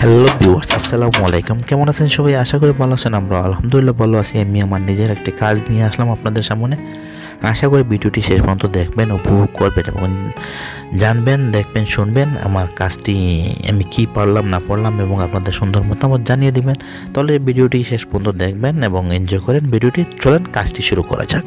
Hello viewers, আসসালামু আলাইকুম। কেমন আছেন সবাই? আশা করি ভালো আছেন। আমরা আলহামদুলিল্লাহ ভালো আছি। আমি আমার নিজের একটি কাজ নিয়ে আসলাম আপনাদের সামনে। আশা করি ভিডিওটি শেষ পর্যন্ত দেখবেন, উপভোগ করবেন এবং জানবেন, দেখবেন, শুনবেন আমার কাজটি আমি কি পারলাম না পারলাম এবং আপনাদের সুন্দর মতামত জানিয়ে দিবেন। তাহলে ভিডিওটি শেষ পর্যন্ত দেখবেন এবং এনজয় করেন ভিডিওটি। চলেন কাজটি শুরু করা যাক।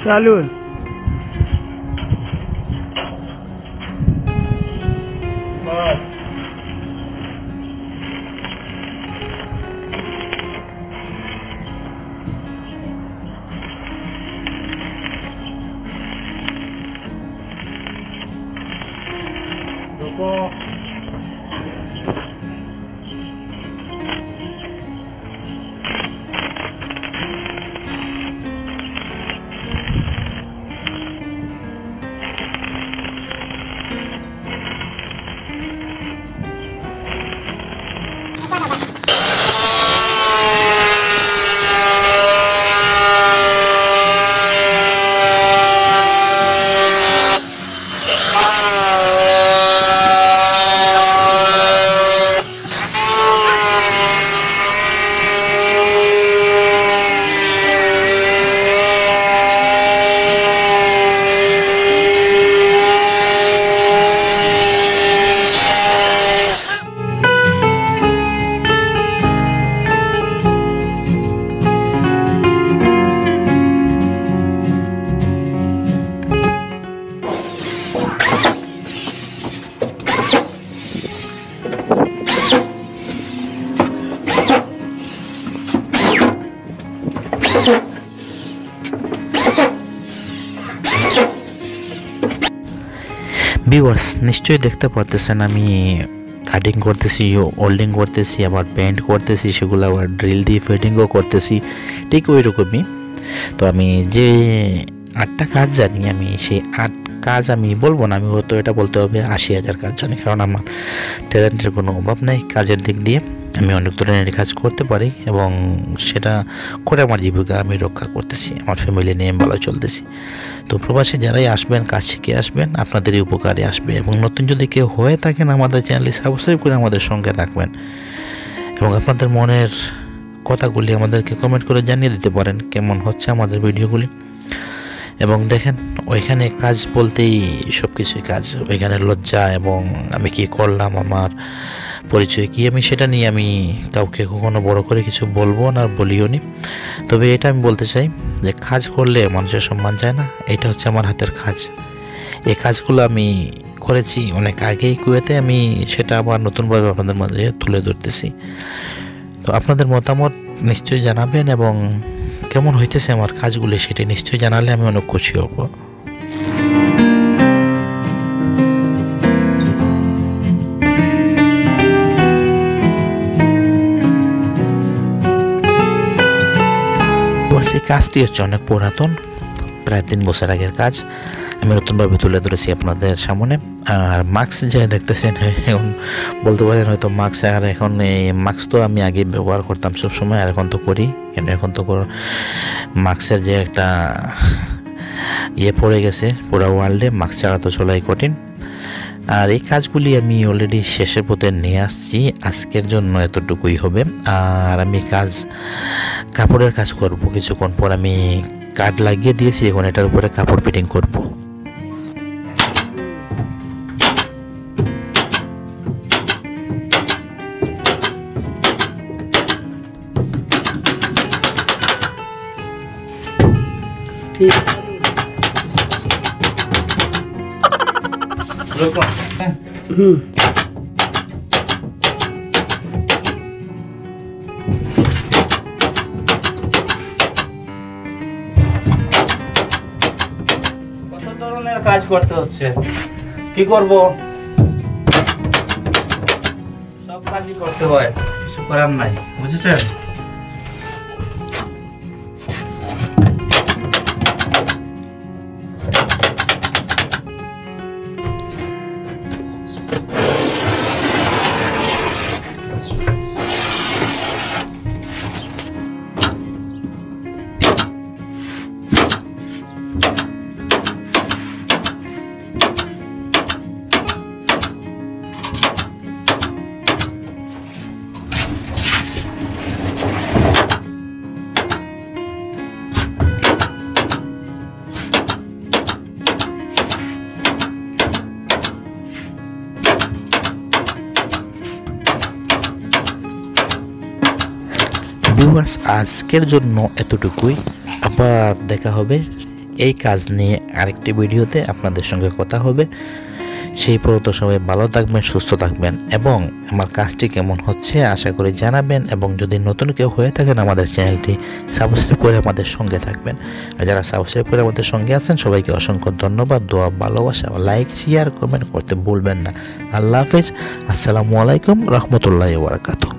Salud. ভিউয়ার্স, নিশ্চয়ই দেখতে পাচ্ছেন আমি কাটিং করতেছি, ওল্ডিং করতেছি, আবার পেন্ট করতেছি, সেগুলো আবার ড্রিল দিয়ে ফিটিংও করতেছি, ঠিক ওই রকমই। তো আমি যে 8টা কাজ জানি, আমি সেই 8 কাজ আমি বলবো না, আমি হয়তো এটা বলতে হবে 80,000 কাজ জানি, কারণ আমার ট্যালেন্টের কোনো অভাব নেই কাজের দিক দিয়ে। আমি অনেক ধরনের কাজ করতে পারি এবং সেটা করে আমার জীবিকা আমি রক্ষা করতেছি, আমার ফ্যামিলি নিয়ে ভালো চলতেছি। তো প্রবাসী যারাই আসবেন, কাজ শিখে আসবেন, আপনাদেরই উপকারে আসবে। এবং নতুন যদি কেউ হয়ে থাকেন, আমাদের চ্যানেলটি সাবস্ক্রাইব করে আমাদের সঙ্গে থাকবেন এবং আপনাদের মনের কথাগুলি আমাদেরকে কমেন্ট করে জানিয়ে দিতে পারেন কেমন হচ্ছে আমাদের ভিডিওগুলি। এবং দেখেন, ওইখানে কাজ বলতেই সব কিছুই কাজ। ওইখানে লজ্জা এবং আমি কি করলাম, আমার পরিচয় কি, আমি সেটা নিয়ে আমি কাউকে কখনো বড় করে কিছু বলবো না, বলিও নি। তবে এটা আমি বলতে চাই যে কাজ করলে মানুষের সম্মান যায় না, এটা হচ্ছে আমার হাতের কাজ। এই কাজগুলো আমি করেছি অনেক আগেই কুয়েতে, আমি সেটা আবার নতুনভাবে আপনাদের মাঝে তুলে ধরতেছি। তো আপনাদের মতামত নিশ্চয়ই জানাবেন এবং কেমন হইতেছে আমার কাজগুলি সেটা নিশ্চয়ই জানালে আমি অনেক খুশি হব। এই কাজটি হচ্ছে অনেক পুরাতন, প্রায় 3 বছর আগের কাজ। আমি নতুনভাবে তুলে ধরেছি আপনাদের সামনে। আর মাস্ক যে দেখতেছেন, এখন বলতে পারেন হয়তো মাস্ক, আর এখন এই মাস্ক তো আমি আগে ব্যবহার করতাম সবসময়, আর এখন তো করি, কেন এখন তো মাস্কের যে একটা পড়ে গেছে পুরো ওয়ার্ল্ডে, মাস্ক ছাড়া তো চলাই কঠিন। আর এই কাজগুলি আমি অলরেডি শেষের পথে নিয়ে আসছি, আজকের জন্য এতটুকুই হবে। আর আমি কাপড়ের কাজ করব কিছুক্ষণ পর। আমি কাঠ লাগিয়ে দিয়েছি, এখন এটার উপরে কাপড় ফিটিং করব। ধরনের কাজ করতে হচ্ছে, কি করব? সব কাজই করতে হয়, কিছু করার নাই, বুঝেছেন? ভিউয়ার্স, আজকের জন্য এতটুকুই। আবার দেখা হবে এই কাজ নিয়ে আরেকটি ভিডিওতে, আপনাদের সঙ্গে কথা হবে। সেই পর্যন্ত সবাই ভালো থাকবেন, সুস্থ থাকবেন এবং আমার কাজটি কেমন হচ্ছে আশা করি জানাবেন। এবং যদি নতুন কেউ হয়ে থাকেন আমাদের চ্যানেলটি সাবস্ক্রাইব করে আমাদের সঙ্গে থাকবেন। আর যারা সাবস্ক্রাইব করে আমাদের সঙ্গে আছেন সবাইকে অসংখ্য ধন্যবাদ। দোয়া, ভালোবাসা, লাইক, শেয়ার, কমেন্ট করতে ভুলবেন না। আল্লাহ হাফেজ। আসসালামু আলাইকুম রহমতুল্লাহি ওয়া বারাকাতুহু।